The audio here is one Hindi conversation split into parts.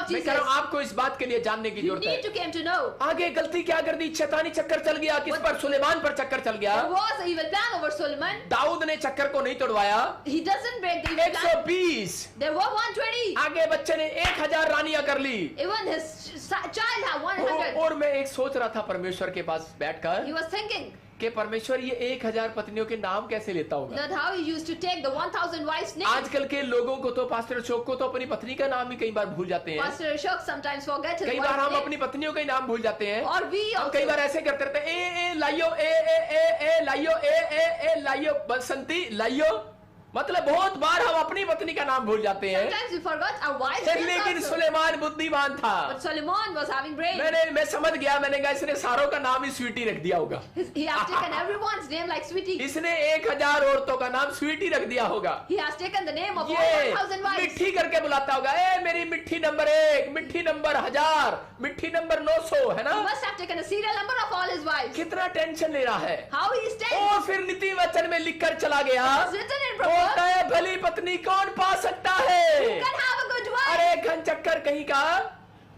of मैं Jesus. कह रहा हूं आपको इस बात के लिए जानने की You जरूरत need to है। come to know. आगे गलती क्या कर दी, शैतानी चक्कर चल गया किस पर, सुलेमान पर चक्कर चल गया। There was an evil plan over Solomon. Dawood ने चक्कर को नहीं तोड़वाया। He doesn't break the evil plan. 120 There were 120. आगे बच्चे ने 1000 रानियां कर ली। Even his child had 100. और मैं एक सोच रहा था परमेश्वर के पास बैठकर He was thinking कि परमेश्वर ये 1000 पत्नियों के नाम कैसे लेता होगा। that how he used to take the 1000 wives' names. आजकल के लोगों को तो, पास्टर अशोक को तो अपनी पत्नी का नाम ही कई बार भूल जाते हैं। Pastor Ashok sometimes forget his कई बार wife's हम name. अपनी पत्नियों का ही नाम भूल जाते हैं। और we हम कई also. बार ऐसे करते रहते हैं, ए लाइयो, ए लाइयो, ए लाइयो, बसंती लाइयो। मतलब बहुत बार हम अपनी पत्नी का नाम भूल जाते हैं। Sometimes we forgot our wives' names लेकिन also. सुलेमान बुद्धिमान था। But Solomon was having brain. मैं समझ गया, मैंने कहा इसने सारों का नाम ही स्वीटी रख दिया होगा। He has taken everyone's name like sweetie. इसने 1000 औरतों का नाम स्वीटी रख दिया होगा। He has taken the name of all ये 1000 wives. मिट्टी करके बुलाता होगा, ए मेरी मिट्टी नंबर 1, मिट्टी नंबर 1000, मिट्टी नंबर 900, है ना। He must have taken a serial number of all his wives. कितना टेंशन ले रहा है। How he is taken. और फिर नीति वचन में लिखकर चला गया, It's written in होता Proverbs. है भली पत्नी कौन पा सकता है। You can have a good wife. अरे घन चक्कर कहीं का,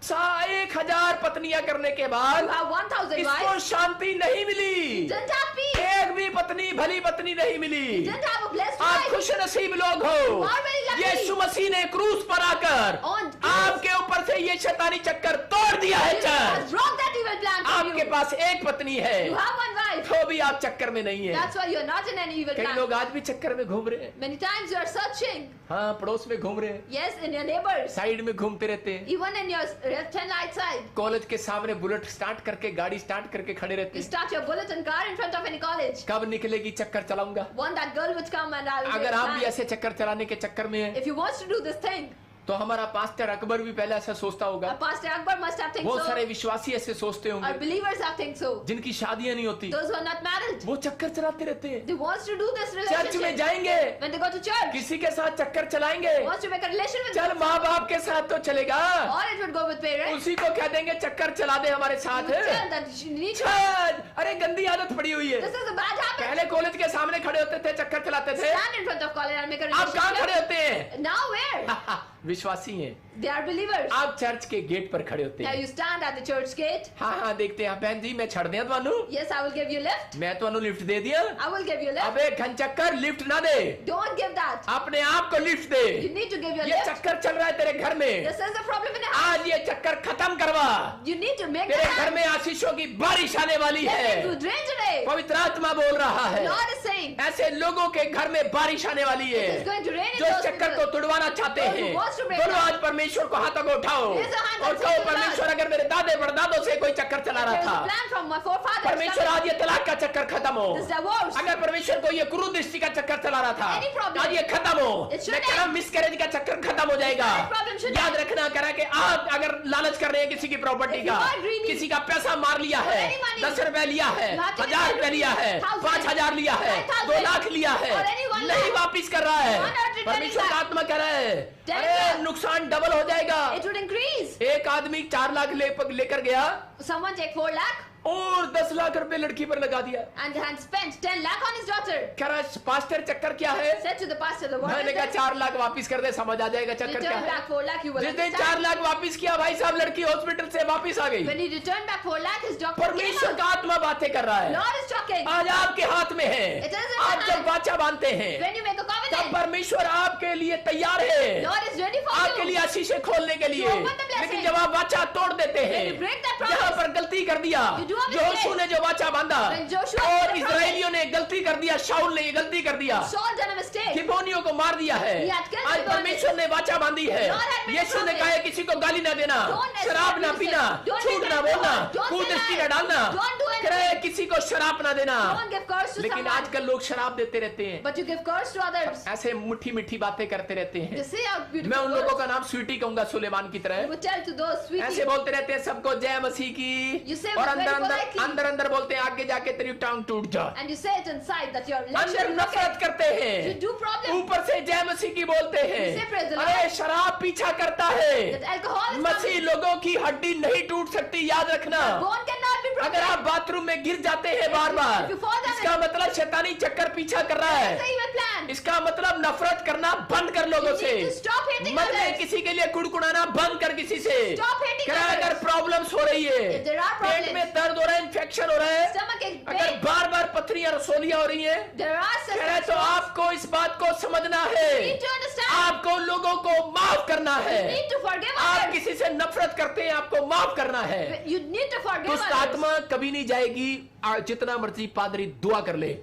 1000 पत्नियां करने के बाद You have 1000 इसको wives. शांति नहीं मिली। Didn't have peace. एक भी पत्नी, भली पत्नी नहीं मिली। Didn't have a blessed आप wife. खुश नसीब लोग हो। You are very lucky. यीशु मसीह ने क्रूस पर आकर On आपके ऊपर से ये शैतानी चक्कर तोड़ दिया है। Jesus has church, brought that evil plan from आपके you. पास एक पत्नी है, You have one wife. तो भी आप चक्कर में नहीं है। That's why you're not in any evil कई plan. लोग आज भी चक्कर में घूम रहे हैं। Many times you are searching. हाँ, पड़ोस में घूम रहे हैं, Yes, in your neighbors. Side में घूमते रहते हैं, Even in your left hand right side. College के सामने बुलेट स्टार्ट करके, गाड़ी स्टार्ट करके खड़े रहते You हैं। start your bulletin car in front of any college. कब निकलेगी चक्कर चलाऊंगा। Want that girl would come and I'll अगर आप भी plan. ऐसे चक्कर चलाने के चक्कर में हैं, If you wants to do this thing, तो हमारा पास्टर अकबर भी पहले ऐसा सोचता होगा। Pastor Akbar must have think बहुत so. सारे विश्वासी ऐसे सोचते Our होंगे believers have think so. जिनकी शादियां नहीं होती, Those who are not married, वो चक्कर चलाते रहते हैं। they wants to do this church में relationship. जाएंगे, When they go to church, किसी के साथ चक्कर चलाएंगे, wants to make a relation with चल them. माँ बाप के साथ तो चलेगा, Or it would go with parents. उसी को कह देंगे चक्कर चला दे हमारे You साथ। tell that she needs to. चल, अरे गंदी आदत पड़ी हुई है। This is a bad habit. पहले कॉलेज के सामने खड़े होते थे, चक्कर चलाते थे। Stand in front of college and make a आप कहाँ खड़े relationship. होते हैं? Now where? विश्वासी हैं। They are believers. आप चर्च के गेट पर खड़े होते Now हैं। you stand at the church gate. हाँ, देखते हैं बहन जी, मैं छड़ दिया थानू, Yes, I will give you lift. मैं थानू लिफ्ट दे दिया। I will give you lift. अबे घन चक्कर लिफ्ट ना दे, Don't give that. अपने आप को lift they. You need to give your ये lift. चक्कर चल रहा है तेरे घर में, This is the problem in the house. आज ये चक्कर खत्म करवा। You need to make तेरे that घर happen. में आशीषों की बारिश आने वाली Let है। it to drain today. पवित्र आत्मा बोल रहा है, Lord is saying ऐसे लोगों के घर में बारिश आने वाली है it is going to rain in जो those चक्कर people. को तुड़वाना चाहते Those who हैं। wants to break बोलो down. आज परमेश्वर को हाथों को उठाओ Raise your hand और and say कहो to God. परमेश्वर, अगर मेरे दादे परदादों से कोई चक्कर चला There रहा is a था, plan from my forefathers. परमेश्वर आज ये तलाक का चक्कर खत्म हो। This divorce. अगर परमेश्वर को ये क्रूर दृष्टि का चक्कर चला रहा था, Any problem. आज ये खत्म हो। It should मैं कह रहा हूं मिसकैरेज का चक्कर खत्म हो जाएगा। Any problem should याद रखना, कह रहा है कि आप अगर लालच कर रहे हैं किसी की प्रॉपर्टी If you का, are greedy, किसी का पैसा मार लिया है, any money, 10 रुपए लिया है, you have taken 1000 रुपए लिया है, 1000, 5000 लिया है, 5000, 2 लाख लिया है, or any 1 नहीं lakh, वापिस कर रहा है, you are not returning परमेश्वर का back. आत्मा कह रहा है, 10 अरे lakh. नुकसान डबल हो जाएगा। It would increase. एक आदमी 4 लाख लेकर गया Someone take 4 lakh और 10 लाख रुपए लड़की पर लगा दिया। and had spent 10 lakh on his daughter. कह रहा है पास्टर चक्कर क्या है? Said to the pastor, the what मैंने is कहा this? 4 लाख वापिस कर दे, समझ आ जाएगा चक्कर क्या Return है। back 4 lakh, you will जिस दिन 4 understand. लाख वापिस किया, भाई साहब लड़की हॉस्पिटल से वापिस आ गई। When he returned back 4 lakh, his doctor came परमेश्वर out. का आत्मा बातें कर रहा है, Lord is talking. आज आपके हाथ में है। It is in आप your जब hand. वाचा बांधते हैं When you make a तब covenant, परमेश्वर आपके लिए तैयार है, Lord is ready for आपके you. लिए आशीषें खोलने के लिए। To open the blessing. लेकिन जब आप वाचा तोड़ देते हैं, When you break that promise, जहाँ पर गलती कर दिया, you do a mistake. यहोशू ने जो वाचा बांधा When Joshua और made a इस्राएलियों ने गलती कर दिया, शाऊल ने ये गलती कर दिया, Saul done a mistake. गिबोनियों को मार दिया है। He had killed आज Gibeonites. परमेश्वर ने वाचा बांधी है, Lord had made a यीशु ने promise. कहा है किसी को गाली ना देना, Don't शराब ना abuse पीना, it. Don't झूठ make ना it बोलना, wrong. Don't say कुदृष्टि lies. ना डालना, Don't do कह रहा है anything. किसी को शराब ना देना। Don't give curse to लेकिन someone. आजकल लोग शराब देते रहते हैं, But you give curse to others. ऐसे मीठी मीठी बातें करते रहते They हैं। say out मैं beautiful उन लोगों words. का नाम स्वीटी कहूंगा, सुलेमान की You तरह। would tell to those sweeties. ऐसे बोलते रहते हैं सबको जय मसीह की, You say और very अंदर अंदर politely. अंदर अंदर बोलते हैं आगे जाके तेरी टांग टूट जा। And you say it inside that your lecture अंदर is नफरत okay. करते हैं, You do problem. ऊपर से जय मसीह की बोलते You say praise the हैं। Lord. अरे शराब पीछा करता है, That alcohol is Masih coming. लोगों की हड्डी नहीं टूट सकती, याद रखना। Bone cannot be broken. अगर आप बाथरूम में गिर जाते हैं बार बार, if you fall down इसका मतलब शैतानी चक्कर पीछा कर रहा That's the है। evil plan. इसका मतलब नफरत करना बंद कर लोगों You से, need to stop hating मन में others. किसी के लिए कुड़कुड़ाना बंद कर किसी से। Stop hating कह रहा है, others. अगर प्रॉब्लम्स हो रही है, If there are pet problems, में दर्द हो रहा है, इन्फेक्शन हो रहा है, stomach ache, अगर pain, बार बार पथरियां रसोलियां हो रही हैं, there are such कह रहा है तो things. आपको इस बात को समझना You है, need to understand. आपको लोगों को माफ करना है। You need to forgive आप others. किसी से नफरत करते हैं, आपको माफ करना है। You need to forgive दुष्ट others. आत्मा कभी नहीं जाएगी, जितना मर्जी पादरी दुआ कर ले।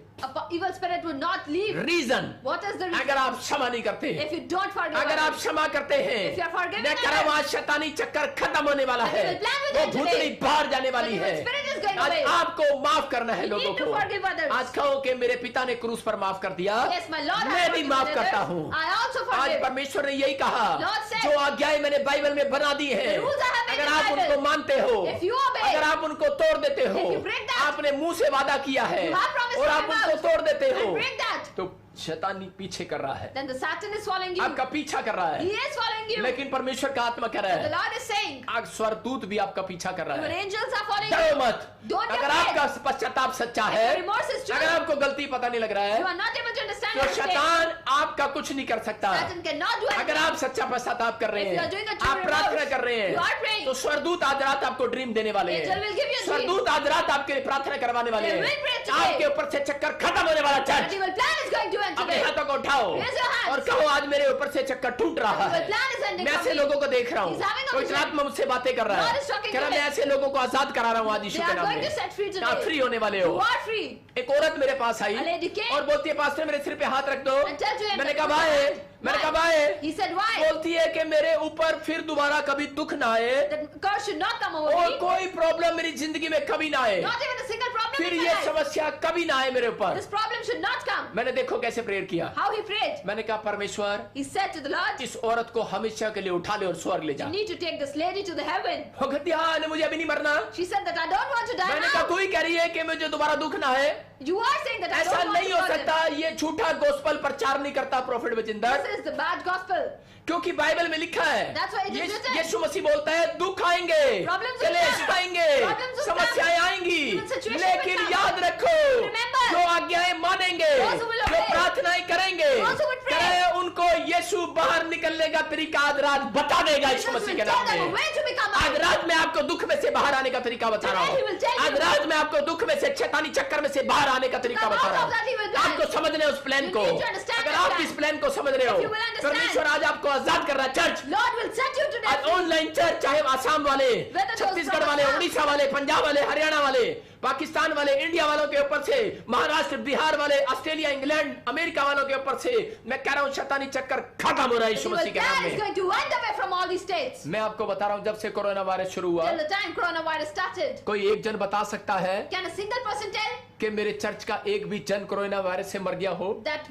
Evil spirit will not leave. Reason, What is the reason? अगर आप क्षमा नहीं करते, If you don't forgive अगर आप others, क्षमा करते हैं, If you are forgiving मैं कह रहा हूं others, आज शैतानी चक्कर खत्म होने वाला है, the plan will वो end भूतनी today. बाहर जाने वाली The है। evil spirit is going आज away. आपको माफ करना है You लोगों need to को। forgive others. आज कहो कि मेरे पिता ने क्रूस पर माफ कर दिया, yes, my Lord has मैं भी forgiven माफ others. करता हूँ। I also आज forgive. परमेश्वर ने यही कहा, Lord said, जो आज्ञाएं मैंने बाइबल में बना दी हैं, The rules I have made अगर in आप Bible. उनको मानते हो, If you obey, अगर आप उनको तोड़ देते हो, If you break that, आपने मुंह से वादा किया है You have promised और to आप my उनको mouth, तोड़ देते हो, and break that, तो शैतानी पीछे कर रहा है, then the Satan is following you. आपका पीछा कर रहा He है। is following you. लेकिन परमेश्वर का आत्मा कह रहा The है, Lord is saying, आज स्वरदूत भी आपका पीछा कर रहा your है। angels are following डरो you. मत। Don't be अगर afraid. आपका पश्चाताप सच्चा If है, your remorse is true, अगर आपको गलती पता नहीं लग रहा you है, are not able to understand तो your mistake. शैतान आपका कुछ नहीं कर सकता। Satan cannot do अगर anything. आप सच्चा पश्चाताप कर रहे If you हैं, are doing a true आप प्रार्थना remorse, कर रहे you are हैं, praying. तो स्वरदूत आज रात आपको ड्रीम देने वाले Angel will give you हैं। a dream. स्वरदूत आज रात आपके लिए प्रार्थना करवाने वाले They हैं। will pray today. आपके ऊपर से चक्कर खत्म होने वाला The church, evil plan is going to end अपने today. हाथों को उठाओ Raise your hands. और कहो, आज मेरे ऊपर से चक्कर टूट रहा The है। evil plan is ending मैं ऐसे completely. लोगों को देख रहा हूँ, He's having a कोई vision. आत्मा मुझसे बातें कर रहा God है, is talking कह रहा to है, मैं him. ऐसे लोगों को आजाद करा रहा हूँ आज यीशु They के are नाम going में। to set free today. आप फ्री होने वाले हो। You are free. एक औरत मेरे पास आई A lady came. और बोलती है, पास्टर मेरे सिर पे हाथ रख दो। And tell to him मैंने that कहा put your भाई, hand. मैंने Why? कहा भाई, He said, why? बोलती है कि मेरे ऊपर फिर दोबारा कभी दुख ना आए That curse should not come over और me. कोई प्रॉब्लम मेरी जिंदगी में कभी ना आए, Not even a single problem फिर in my ये life. समस्या कभी ना आए मेरे ऊपर। This problem should not come. मैंने देखो कैसे प्रेयर किया। How he prayed. मैंने कहा, परमेश्वर He said to the Lord, इस औरत को हमेशा के लिए उठा ले और स्वर्ग ले जा। you need to take this lady to the heaven. वो कहती है, हाँ, मुझे अभी नहीं मरना। She said that I don't want to die मैंने कहा, now. तू ही कह रही है कि मुझे दोबारा दुख ना आए। You are saying that I ऐसा don't want नहीं to हो burden. सकता, ये झूठा गोस्पल प्रचार नहीं करता prophet Bajinder, This is the bad gospel. क्योंकि बाइबल में लिखा है, That's why it is written. यीशु मसीह बोलता है, दुख आएंगे, Problems will क्लेश come. आएंगे, Problems will समस्याएं come. आएंगी, Even situation लेकिन will come. याद रखो, Remember. जो आज्ञाएं मानेंगे, Those who will जो obey. प्रार्थनाएं करेंगे, Those who would pray. कहे उनको यीशु बाहर निकलने का तरीका आज रात बता देगा यीशु Jesus मसीह will के tell नाम them a में। way to become आज alive. रात मैं आपको दुख में से बाहर आने का तरीका बता रहा Today he will tell हूँ। you. आज रात मैं आपको दुख में से शैतानी चक्कर में से बाहर आने का तरीका come बता out रहा of that evil हूँ। plan. आपको समझना है उस प्लान You को। need to understand अगर that आप plan. इस प्लान को समझ रहे हो, If you will understand. परमेश्वर आज आपको आजाद कर रहा है। Church Lord will set you to आज death. ऑनलाइन चर्च, चाहे आसाम वाले, Whether those छत्तीसगढ़ from वाले, Assam, उड़ीसा वाले, पंजाब वाले, हरियाणा वाले, पाकिस्तान वाले, इंडिया वालों के ऊपर से, महाराष्ट्र, बिहार वाले, ऑस्ट्रेलिया, इंग्लैंड, अमेरिका वालों के ऊपर से मैं कह रहा हूँ शैतानी चक्कर खत्म हो रहा है The यीशु evil मसीह के नाम plan is में। going to end away from all these states. मैं आपको बता रहा हूँ, जब से कोरोना वायरस शुरू हुआ, Till the time coronavirus started. कोई एक जन बता सकता है Can a single person tell कि मेरे चर्च का एक भी जन कोरोना वायरस से मर गया हो? that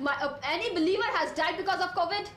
any believer has died because of COVID?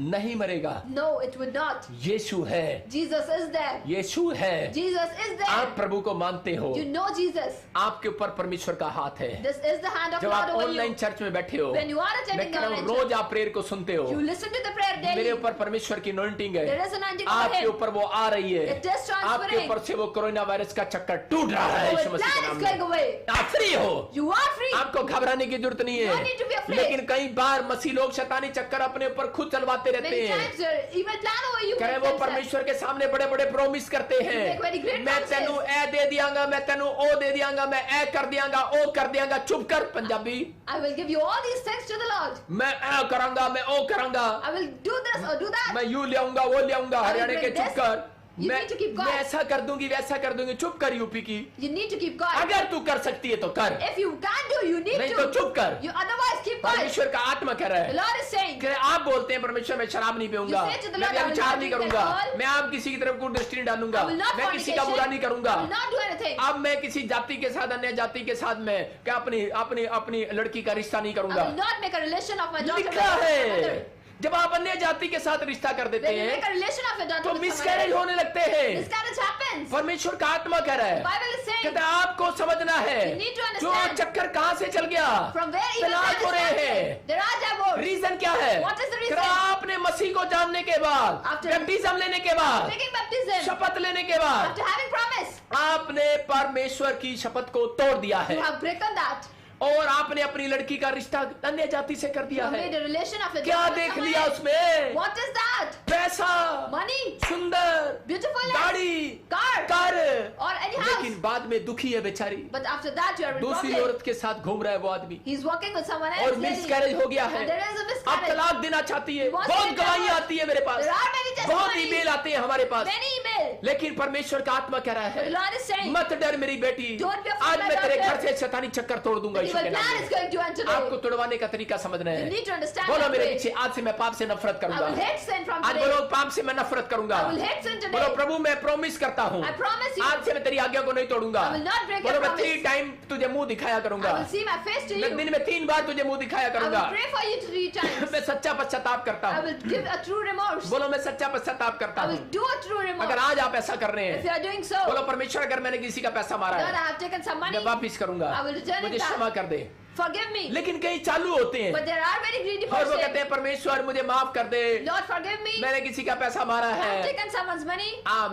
नहीं मरेगा। No, it would not. यीशु है, Jesus is there. यीशु है। Jesus is आप there. प्रभु को मानते हो, You know Jesus. आपके ऊपर परमेश्वर का हाथ है। This is the hand of जब God आप over ऑनलाइन you. चर्च में बैठे हो, When you are मैं attending कह the रहा हूँ online रोज church, आप प्रेयर को सुनते हो, you listen to the prayer मेरे daily. ऊपर परमेश्वर की anointing है, There is an anointing over आपके him. ऊपर वो आ रही है, It is transferring. आपके ऊपर से वो कोरोना वायरस का चक्कर टूट रहा है So यीशु the मसीह के plan नाम is going में। away. आप फ्री हो, You are free. आपको घबराने की जरूरत नहीं No need to be है। afraid. लेकिन कई बार मसीह लोग शैतानी चक्कर अपने ऊपर खुद चलवाते रहते Many हैं। times your evil plan over you. कह रहे makes वो them sad. परमेश्वर के सामने बड़े बड़े प्रोमिस करते हैं, make very great मैं promises. तेनू ए दे दियांगा, मैं तेनू ओ दे दियांगा, मैं ए कर दियांगा, ओ कर दियांगा। चुप कर Punjabi, I will give you all these things to the Lord. मैं ए करांगा, मैं ओ करांगा, I will do this or do that. मैं यू ले आऊंगा, वो ले आऊंगा। I will हरियाणा के bring चुप this. कर, You मैं need to keep quiet. मैं ऐसा कर दूंगी, वैसा कर दूंगी। चुप कर यूपी की, You need to keep quiet. अगर तू कर सकती है तो कर, If you can't do, you need नहीं to. तो चुप कर। You otherwise keep quiet. परमेश्वर का आत्मा कह रहा The है, Lord is saying, कह रहे आप बोलते हैं परमेश्वर मैं शराब नहीं पीऊंगा, You say to the मैं Lord, I will व्यभिचार not नहीं drink करूंगा, alcohol. मैं आप किसी की तरफ को दृष्टि नहीं डालूंगा, I will not मैं किसी का बुरा नहीं करूंगा। I will not do anything. अब मैं किसी जाति के साथ, अन्य जाति के साथ मैं क्या अपनी अपनी अपनी लड़की का रिश्ता नहीं I करूंगा। will not make a relation of my daughter with लिखा my है, mother. जब आप अन्य जाति के साथ रिश्ता कर देते When you make हैं a relation of your daughter तो with someone मिसकैरेज else, होने लगते हैं। miscarriage happens. परमेश्वर का आत्मा कह रहा The है, Bible is saying, कहता है आपको समझना है You need to जो understand. चक्कर कहां से चल गया, from where evil तलाक plan हो is रहे started. हैं। There are divorce. रीजन क्या है? What is the reason? कहता है, आपने मसीह को जानने के बाद, After- बैप्टिज्म लेने के बाद, Taking baptism, शपथ लेने के बाद, after having promise, आपने परमेश्वर की शपथ को तोड़ दिया है You have broken that. और आपने अपनी लड़की का रिश्ता अन्य जाति से कर You दिया have है। made a relation of a क्या different देख someone लिया else. उसमें? What is that? पैसा, Money, सुंदर, beautifulness, गाड़ी, car, car, or any house. लेकिन बाद में दुखी है बेचारी। But after that, you are दूसरी broken. औरत के साथ घूम रहा है वो आदमी He's walking with someone else. और daily. मिसकैरेज हो गया है। And there is a अब miscarriage. तलाक देना चाहती है। He wants बहुत to get गवाहियां divorced. आती है मेरे पास, There are many बहुत testimonies. ईमेल आते हैं हमारे पास, Many emails. लेकिन परमेश्वर का आत्मा कह रहा But the है Lord is saying, मत डर मेरी बेटी, Don't be afraid, आज my मैं तेरे daughter. घर से शैतानी चक्कर तोड़ दूंगा the यीशु evil के नाम plan is में। going to enter आपको today. तुड़वाने का तरीका समझना You है। need to understand बोलो that मेरे way. पीछे, आज से मैं पाप से नफरत I करूंगा। will hate sin from आज today. बोलो पाप से मैं नफरत करूंगा। I will hate sin today. बोलो प्रभु मैं प्रॉमिस करता हूँ, I promise you. आज से मैं तेरी आज्ञा को नहीं तोड़ूंगा। I will not break बोलो your मैं promise. 3 टाइम तुझे मुंह दिखाया I करूंगा। will see my face to मैं you. दिन में 3 बार तुझे मुंह दिखाया I करूंगा। will pray for you 3 times. मैं सच्चा पश्चाताप करता I हूँ। will give a true remorse. बोलो मैं सच्चा पश्चाताप करता I हूँ। will do a true remorse. अगर आज आप ऐसा कर रहे If you हैं, are doing so, बोलो परमेश्वर अगर मैंने किसी का पैसा मारा Lord, I है have taken some money. मैं वापिस करूंगा, I will return it मुझे back. क्षमा कर दे। Forgive me. लेकिन कई चालू होते हैं But there are very greedy और वो कहते persons. हैं परमेश्वर मुझे माफ कर दे, Lord, forgive me. मैंने किसी का पैसा मारा I have है। taken someone's money.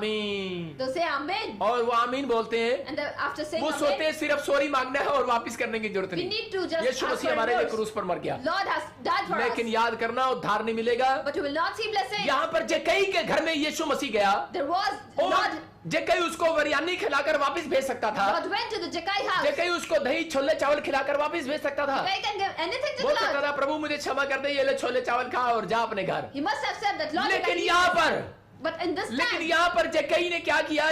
आमीन। They'll say Amen. और वो आमीन बोलते हैं। And then after saying वो सोचते Amen, हैं सिर्फ सॉरी मांगना है और वापस करने की जरूरत we नहीं। need to just Yeshu ask Masih for हमारे लिए remorse. क्रूस पर मर गया, Lord has died for लेकिन us. याद करना उद्धार नहीं मिलेगा। But you will not see blessing. यहाँ पर जक्कई के घर में यीशु मसीह गया There was और Lord. जक्कई उसको बिरयानी खिलाकर वापस भेज सकता था। God went to the Jackai house. जक्कई उसको दही छोले चावल खिलाकर वापस भेज सकता था। Jackai can give anything to बोल the सकता Lord. था प्रभु मुझे क्षमा कर दे, ये ले छोले चावल खा और जा अपने घर। He must have said that Lord. you लेकिन can यहाँ eat. पर But in this लेकिन time, यहाँ पर जक्कई ने क्या किया?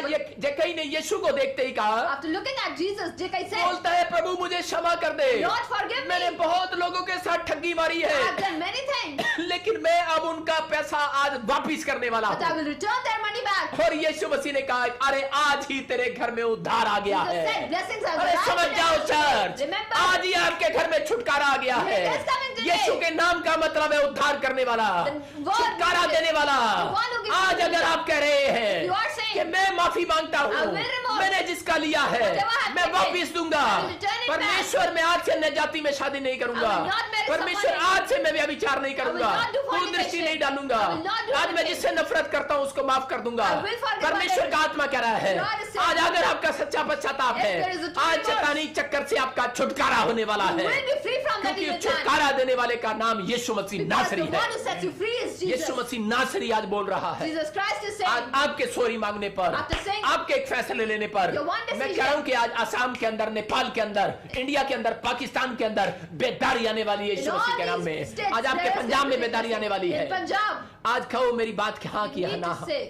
जक्कई ने यीशु को देखते ही कहा, after looking at Jesus, Jackai said, बोलता है प्रभु मुझे क्षमा कर दे, Lord, forgive me. मैंने बहुत लोगों के साथ ठगी मारी I have है, done many things, लेकिन मैं अब उनका पैसा आज वापिस करने वाला but I हूँ। will return their money back. और यीशु मसीह ने कहा अरे आज ही तेरे घर में उद्धार आ गया Jesus है। said, blessings are अरे समझ जाओ चर्च, Remember, आज ही आपके घर में छुटकारा आ गया है। He is coming today. यीशु के नाम का मतलब है उद्धार करने वाला, The word छुटकारा means देने वाला। the one who gives आज you अगर आप कह रहे हैं You are saying, कि मैं माफी मांगता I हूँ, will remorse. मैंने जिसका लिया है Whatever I have मैं taken, वापिस दूंगा। I will return it back. परमेश्वर मैं आज से अन्य जाति में शादी नहीं करूंगा। I will not marry परमेश्वर someone आज से मैं व्यभिचार नहीं करूंगा, not do कुल दृष्टि fornication. नहीं डालूंगा। I will not do आज मैं fornication. जिससे नफरत करता हूँ उसको माफ कर दूंगा। I will forgive परमेश्वर का others. आत्मा कह रहा है God is saying, आज अगर आपका सच्चा पश्चाताप If है, there is a true आज remorse, शैतानी चक्कर से आपका छुटकारा होने वाला you है, will be free from that क्योंकि evil plan. छुटकारा देने वाले का नाम यीशु मसीह Because the नासरी one है। who sets you free is Jesus. यीशु मसीह नासरी आज बोल रहा है। Jesus Christ is आज saying, आपके सॉरी मांगने पर, After saying- आपके एक फैसले लेने पर, Your one मैं decision- कह रहा हूं कि आज असम के अंदर, नेपाल के अंदर, इंडिया के अंदर, पाकिस्तान के अंदर बेदारी आने वाली है in यीशु all मसीह के नाम these में। states, आज आपके there is पंजाब में going to be बेदारी आने वाली है। in Punjab, आज कहो मेरी बात की हाँ की you हाँ need ना, to say,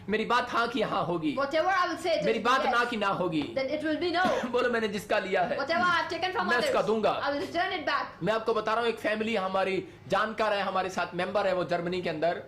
मेरी बात हाँ की हाँ होगी, whatever I will say, it मेरी will बात be ना yes. की ना होगी। Then it will be no. बोलो मैंने जिसका लिया है Whatever I have taken from मैं others, उसका दूंगा। I will return it back. मैं आपको बता रहा हूँ, एक फैमिली हमारी जानकार है, हमारे साथ मेंबर है, वो जर्मनी के अंदर।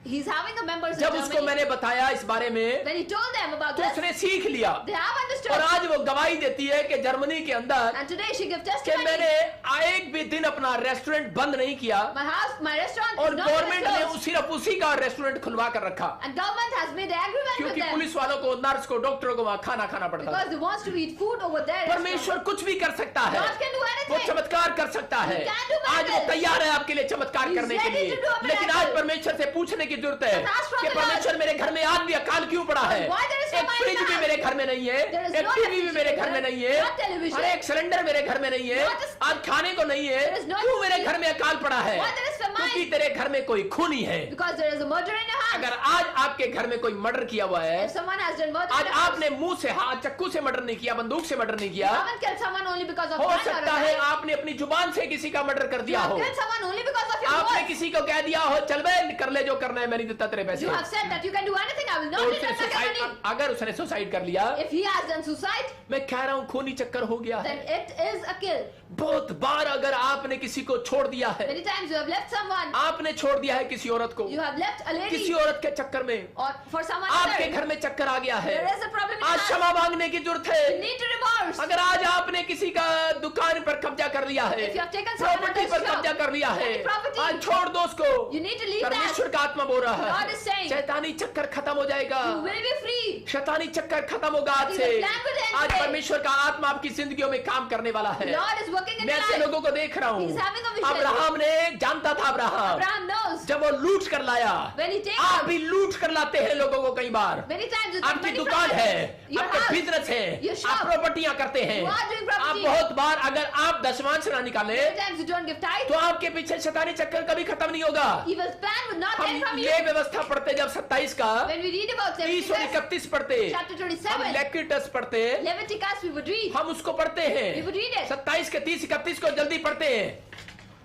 He's having a members in जब उसको Germany. मैंने बताया इस बारे में When he told them about तो this, उसने सीख लिया they have और understood. आज वो गवाही देती है कि जर्मनी के अंदर And today she gives कि testimony. मैंने एक भी दिन अपना रेस्टोरेंट बंद नहीं किया My house, my restaurant और is not गवर्नमेंट ने closed. सिर्फ उसी का रेस्टोरेंट खुलवा कर रखा, And government has made an agreement with क्योंकि them पुलिस वालों को, नर्स को, डॉक्टरों को वहां खाना खाना पड़ता because है। they wants to eat food over there. परमेश्वर कुछ भी कर सकता है, God can do वो anything. चमत्कार कर सकता है। He can do आज वो miracles. तैयार है आपके लिए चमत्कार He's करने के ready लिए, to do a लेकिन miracle. आज परमेश्वर से पूछने की जरूरत है But ask from कि the Lord. परमेश्वर मेरे घर में आज भी अकाल क्यों पड़ा है? Why there is so एक much फ्रिज भी now? मेरे घर में नहीं है, There is एक no टीवी भी मेरे घर में refrigerator, नहीं है, not television. और एक सिलेंडर मेरे घर में नहीं है, Not a- आज खाने को नहीं है। There is no क्यों मेरे food. घर में अकाल पड़ा है? Why there is famine? क्योंकि तेरे घर में कोई खूनी है। Because there is a murder in your house. अगर आज आपके घर में कोई मर्डर किया हुआ है, If someone has done murder आज in your house, आपने मुंह से हाथ, चक्कू से मर्डर नहीं किया, बंदूक से मर्डर नहीं किया, you haven't killed someone only because of हो gun or a सकता है knife. आपने अपनी जुबान से किसी का मर्डर कर You दिया have हो, killed someone only because of your आपने voice. किसी को कह दिया हो चल बे कर ले जो करना है, मैं नहीं देता तेरे पैसे। You have said that you can do anything. I will not और return उसने back your सुसाइड, money. अगर उसने सुसाइड कर लिया, If he has done suicide, मैं कह रहा हूं खूनी चक्कर हो गया है। then it is a kill. बहुत बार अगर आपने किसी को छोड़ दिया है, Many times you have left someone. आपने छोड़ दिया है किसी औरत को, You have left a lady किसी औरत के चक्कर में or for someone आपके other. घर में चक्कर आ गया है, There is a problem in आज your क्षमा house. मांगने की जरूरत You है। need to remorse. yours. अगर आज आपने किसी का दुकान पर कब्जा कर लिया है, If you have taken someone property else's पर shop, कब्जा कर लिया है, any property, आज छोड़ दो उसको। you need to leave that. परमेश्वर का आत्मा बोल रहा God है is saying, शैतानी चक्कर खत्म हो जाएगा, You will be free. शैतानी चक्कर खत्म होगा आज He से। will plan with end आज today. परमेश्वर का आत्मा आपकी जिंदगियों में काम करने वाला है। Lord is working in मैं your ऐसे life. लोगों को देख रहा हूँ। He's having a vision. Abraham ने जानता था, अब्राहम Abraham knows. जब वो लूट कर लाया, When he takes आप up, भी लूट कर लाते हैं लोगों को कई बार। many times with आपकी money दुकान from है, others, your आपका house, बिजनेस है, your shop, आप प्रॉपर्टियां करते हैं, you are doing आप property. बहुत बार अगर आप दशमांश ना निकाले many times you don't give tithe, तो आपके पीछे शैतानी चक्कर कभी खत्म नहीं होगा। evil's plan would not हम end from you. ये व्यवस्था पढ़ते जब 27 का When we read about 30 और 76, 31 पढ़ते, chapter हम 27, लेविटिकस पढ़ते, Leviticus we would read. हम उसको पढ़ते हैं। We would read it. 27 के 30 31 को जल्दी पढ़ते हैं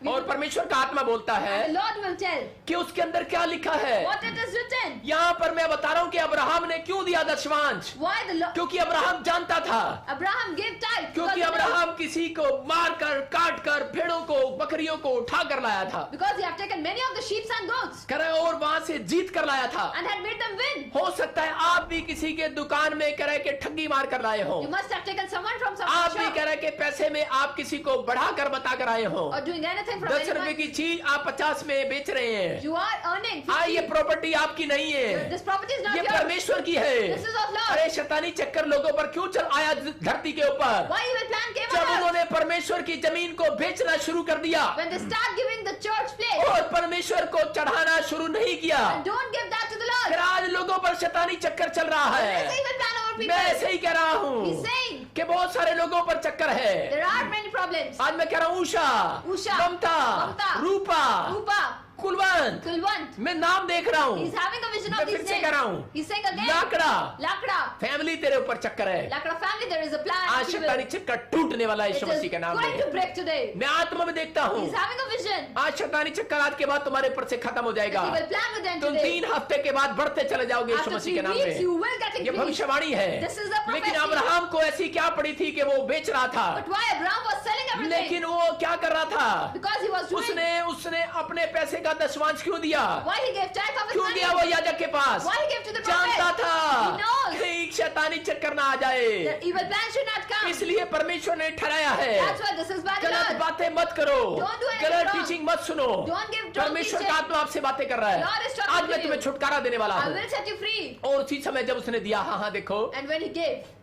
और परमेश्वर का आत्मा बोलता And the है Lord will tell कि उसके अंदर क्या लिखा है। what it is written. यहाँ पर मैं बता रहा हूँ कि अब्राहम ने क्यों दिया दशमांश, Why the Lord, क्योंकि अब्राहम जानता था, Abraham gave tithe. क्योंकि Because he knows- अब्राहम किसी को मार कर काट कर भेड़ों को बकरियों को उठा कर लाया था, Because he have taken many of the sheep and goats करे और वहां से जीत कर लाया था। and had made them win. हो सकता है आप भी किसी के दुकान में करे के ठगी मार कर लाए हो, You must have taken someone from some आप भी shop करे के पैसे में आप किसी को बढ़ा कर बता कर आए हो। or doing anything from 10 रुपए anyone. की चीज आप 50 में बेच रहे हैं। You are earning हाँ, ये 50. प्रॉपर्टी आपकी नहीं है, This property is not ये yours. परमेश्वर की है। This is of Lord. अरे शैतानी चक्कर लोगों पर क्यों चल आया धरती के ऊपर? Why evil plan came जब on us? उन्होंने परमेश्वर की जमीन को बेचना शुरू कर दिया When they start giving the church place और परमेश्वर को चढ़ाना शुरू नहीं किया, and don't give that to the Lord. फिर आज लोगों पर शैतानी चक्कर चल रहा There is है। evil plan over मैं people. ऐसे ही कह रहा हूँ He's saying कि बहुत सारे लोगों पर चक्कर है। there are many problems. आज मैं कह रहा हूँ उषा, उषा, ममता, ममता, रूपा, Rupa, कुलवंत, Kulwant. मैं नाम देख रहा हूँ। He's having a vision मैं of फिर these से names. कह रहा हूँ, He's saying again. Lakra, Lakra. Family तेरे ऊपर चक्कर है। Lakra family, there is a plan. आज of evil. शैतानी चक्कर टूटने वाला है It यीशु is मसीह के नाम going to में। break today. मैं आत्मा में देखता हूँ He's having a vision. आज शैतानी चक्कर आज के बाद तुम्हारे ऊपर से खत्म हो जाएगा। He will plan with them तुम today. 3 हफ्ते के बाद बढ़ते चले जाओगे यीशु After मसीह 3 के नाम weeks, you में। will get ये increased. भविष्यवाणी है। This is the लेकिन prophecy. अब्राहम को ऐसी क्या पड़ी थी कि वो बेच रहा था, But why Abraham was selling everything? लेकिन वो क्या कर रहा था? Because he was doing. उसने अपने पैसे का दशमांश क्यों दिया? Why he gave tithe of his क्यों money? दिया वो याजक के पास? Why he gave to the जानता prophet? था He knows. कहीं शैतानी चक्कर ना आ जाए, The evil plan should not come. इसलिए परमेश्वर ने ठहराया है That's why this is by the गलत Lord. बातें मत करो, Don't do anything गलत wrong. टीचिंग मत सुनो। Don't give wrong परमेश्वर teaching. का आत्मा आपसे बातें कर रहा Lord is है। talking आज to मैं you. तुम्हें छुटकारा देने वाला I हूँ। will set you free. और उसी समय जब उसने दिया, हाँ हाँ देखो, And when he gave,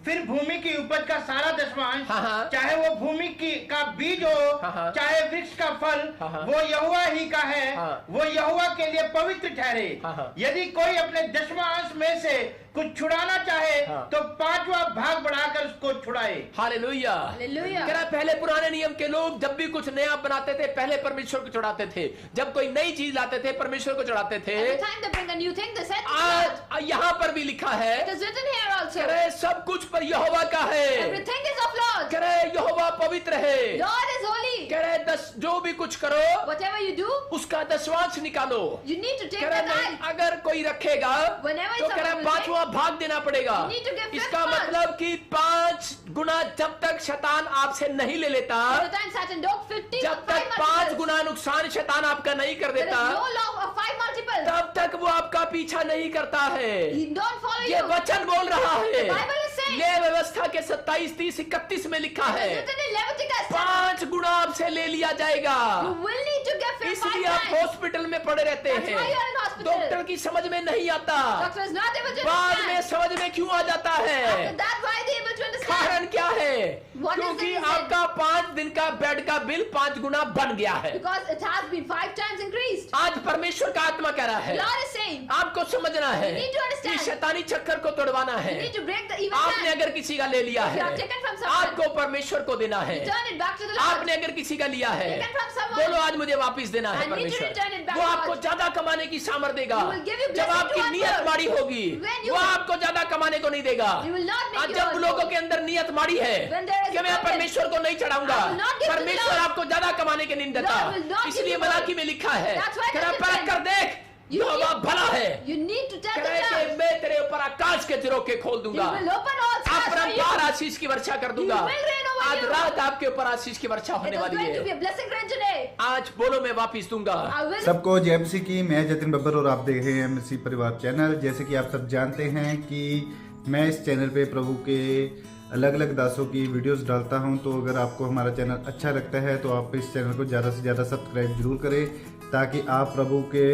फिर भूमि की उपज का सारा दशमांश, हाँ, हाँ। चाहे वो भूमि की का बीज हो, हाँ, हाँ। चाहे वृक्ष का फल, हाँ, हाँ। वो यहोवा ही का है, हाँ। वो यहोवा के लिए पवित्र ठहरे। हाँ, हाँ। यदि कोई अपने दशमांश में से कुछ छुड़ाना चाहे हाँ। तो 5वां भाग बढ़ाकर उसको छुड़ाए। हालेलुया। Hallelujah. कह रहा है, पहले पुराने नियम के लोग जब भी कुछ नया बनाते थे पहले परमेश्वर को चढ़ाते थे, जब कोई नई चीज लाते थे परमेश्वर को चढ़ाते थे। every time they bring a new thing, they said to the Lord. आज यहाँ पर भी लिखा है, It is written here also. कह रहे सब कुछ पर यहोवा का है, Everything is of Lord. कह रहे यहोवा पवित्र है, Lord is holy. कह रहे जो भी कुछ करो Whatever you do, उसका दशमांश निकालो। you need to take कह the रहे नहीं, tithe. अगर कोई रखेगा Whenever तो कह रहे someone will 5वां भाग देना पड़ेगा। You need to give इसका fifth part. मतलब कि 5 गुना जब तक शैतान आपसे नहीं ले लेता, By the time Satan don't 50 जब तक 5 multiples, गुना नुकसान शैतान आपका नहीं कर there is देता, no law of 5 multiples. तब तक वो आपका पीछा नहीं करता है। He don't follow ये you. वचन बोल रहा है, The Bible is saying. ये व्यवस्था के 27, 30, 31 में लिखा It is है written in Leviticus. 5 गुना आपसे ले लिया जाएगा। You will need to give 5 इसलिए आप times. हॉस्पिटल में पड़े रहते That's why you are in हैं, hospital. डॉक्टर की समझ में नहीं आता, Doctor is not able to बाद में understand. समझ में क्यों आ जाता After है? that, why they able to understand? कारण क्या है? What is the क्योंकि reason? आपका 5 दिन का बेड का बिल 5 गुना बन गया है। Because it has been 5 times increased. आज परमेश्वर का आत्मा कह रहा है, Lord is saying, आपको समझना है You need to understand. कि शैतानी चक्कर को तोड़वाना है। you need to break the evil आपने plan. अगर किसी का ले लिया If you है, have taken from someone, आपको परमेश्वर को देना है। return it back to the Lord. आपने अगर किसी का लिया है, Taken from someone, बोलो आज मुझे वापस देना है I need to return it परमेश्वर। back वो to आपको God. ज्यादा कमाने की सामर्थ देगा। He will give you जब blessing आपकी to others. नियत माड़ी होगी, When you वो will- आपको ज्यादा कमाने को नहीं देगा। He will not make आज you जब also. लोगों के अंदर नियत माड़ी है When there is कि मैं purpose, परमेश्वर को नहीं चढ़ाऊंगा, I will not give to the परमेश्वर Lord. आपको ज्यादा कमाने के नहीं देता। Lord will not give इसलिए you मलाकी में लिखा है, That's why तेरा it is पैर written. कर देख, You यहोवा need- भला है। You need to tell the कहे कि church. मैं तेरे ऊपर आकाश के झरोखे खोल He दूंगा, will open all stars for you. अपरंपार आशीष की वर्षा कर दूंगा। He will rain over आज you. रात आपके ऊपर आशीष की वर्षा It होने is वाली going to be है। a blessing rain today. आज बोलो मैं वापिस दूंगा। I will. सबको जय मसीह की। मैं जतिन बब्बर और आप देख रहे हैं मसीह परिवार चैनल। जैसे कि आप सब जानते हैं कि मैं इस चैनल पे प्रभु के अलग अलग दासों की वीडियोस डालता हूं। तो अगर आपको हमारा चैनल अच्छा लगता है तो आप इस चैनल को ज़्यादा से ज़्यादा सब्सक्राइब जरूर करें, ताकि आप प्रभु के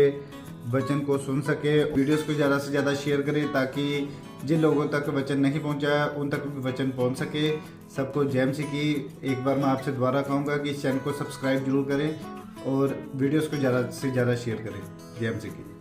वचन को सुन सके। वीडियोस को ज़्यादा से ज़्यादा शेयर करें, ताकि जिन लोगों तक वचन नहीं पहुंचा उन तक भी वचन पहुंच सके। सबको जय मसीह की। एक बार मैं आपसे दोबारा कहूँगा कि इस चैनल को सब्सक्राइब जरूर करें और वीडियोस को ज़्यादा से ज़्यादा शेयर करें। जय मसीह की।